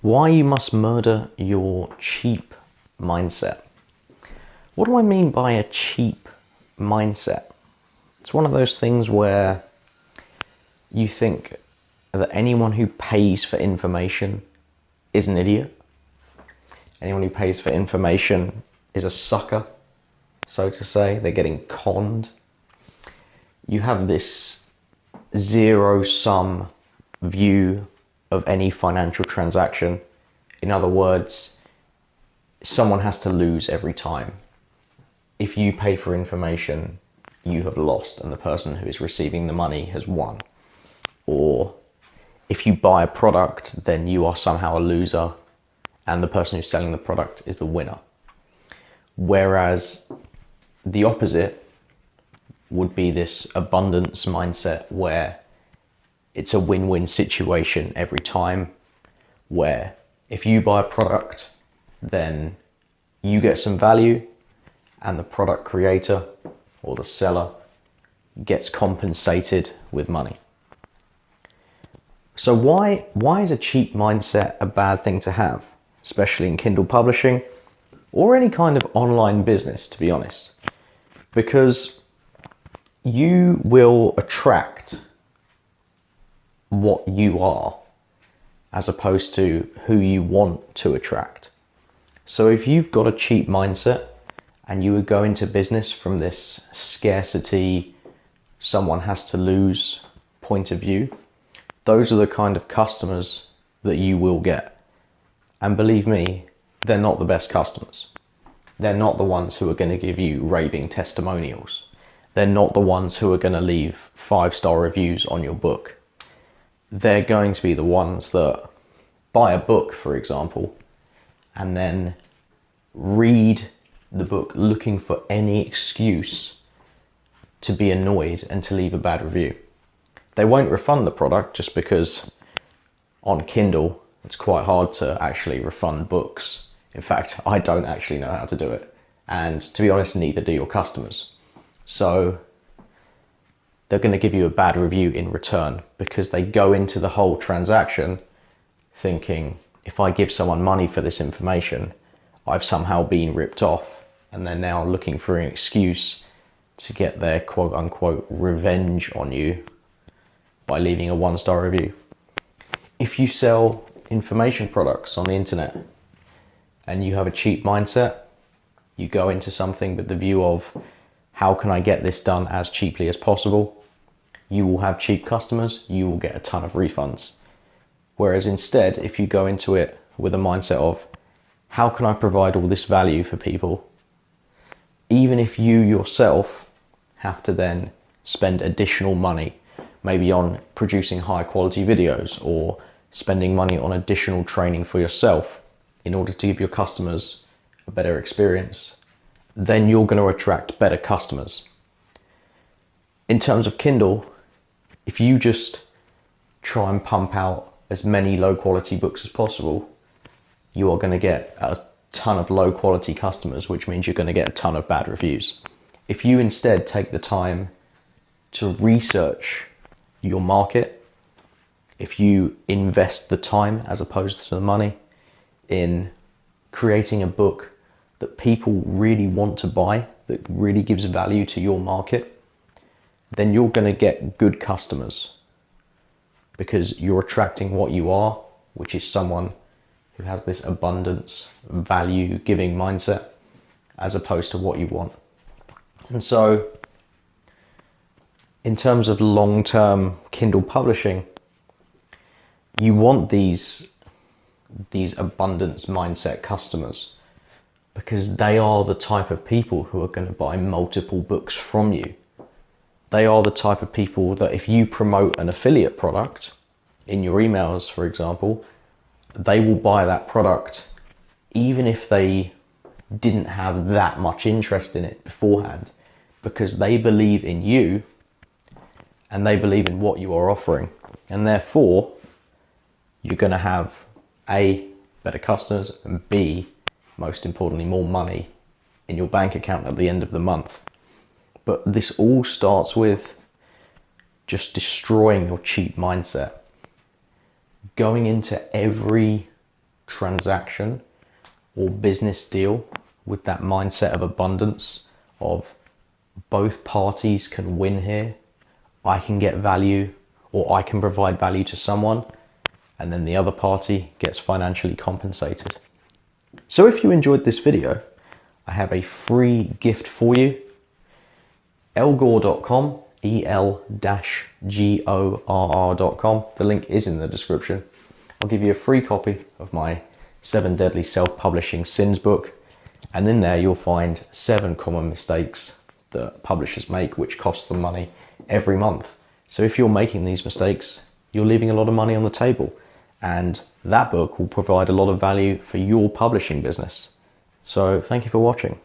Why you must murder your cheap mindset. What do I mean by a cheap mindset? It's one of those things where you think that anyone who pays for information is an idiot. Anyone who pays for information is a sucker, so to say. They're getting conned. You have this zero-sum view of any financial transaction. In other words, someone has to lose every time. If you pay for information, you have lost and the person who is receiving the money has won. Or if you buy a product, then you are somehow a loser and the person who's selling the product is the winner. Whereas the opposite would be this abundance mindset where it's a win-win situation every time, where if you buy a product, then you get some value and the product creator or the seller gets compensated with money. So why is a cheap mindset a bad thing to have, especially in Kindle Publishing or any kind of online business, to be honest? Because you will attract what you are as opposed to who you want to attract. So if you've got a cheap mindset and you would go into business from this scarcity, someone has to lose point of view, those are the kind of customers that you will get. And believe me, they're not the best customers. They're not the ones who are going to give you raving testimonials. They're not the ones who are going to leave 5-star reviews on your book. They're going to be the ones that buy a book, for example, and then read the book looking for any excuse to be annoyed and to leave a bad review. They won't refund the product just because on Kindle it's quite hard to actually refund books. In fact, I don't actually know how to do it. And to be honest, neither do your customers. So they're going to give you a bad review in return because they go into the whole transaction thinking, if I give someone money for this information, I've somehow been ripped off, and they're now looking for an excuse to get their quote unquote revenge on you by leaving a 1-star review. If you sell information products on the internet and you have a cheap mindset, you go into something with the view of, how can I get this done as cheaply as possible? You will have cheap customers, you will get a ton of refunds. Whereas instead, if you go into it with a mindset of, how can I provide all this value for people? Even if you yourself have to then spend additional money, maybe on producing high quality videos or spending money on additional training for yourself in order to give your customers a better experience, then you're going to attract better customers. In terms of Kindle, if you just try and pump out as many low quality books as possible, you are going to get a ton of low quality customers, which means you're going to get a ton of bad reviews. If you instead take the time to research your market, if you invest the time as opposed to the money in creating a book that people really want to buy, that really gives value to your market, then you're going to get good customers because you're attracting what you are, which is someone who has this abundance, value giving mindset as opposed to what you want. And so in terms of long-term Kindle publishing, you want these abundance mindset customers because they are the type of people who are going to buy multiple books from you. They are the type of people that if you promote an affiliate product in your emails, for example, they will buy that product even if they didn't have that much interest in it beforehand, because they believe in you and they believe in what you are offering. And therefore, you're going to have A, better customers, and B, most importantly, more money in your bank account at the end of the month. But this all starts with just destroying your cheap mindset. Going into every transaction or business deal with that mindset of abundance, of both parties can win here. I can get value, or I can provide value to someone, and then the other party gets financially compensated. So if you enjoyed this video, I have a free gift for you. El-Gorr.com, el-gorr.com. The link is in the description. I'll give you a free copy of my 7 Deadly Self-Publishing Sins book. And in there you'll find 7 common mistakes that publishers make, which cost them money every month. So if you're making these mistakes, you're leaving a lot of money on the table. And that book will provide a lot of value for your publishing business. So thank you for watching.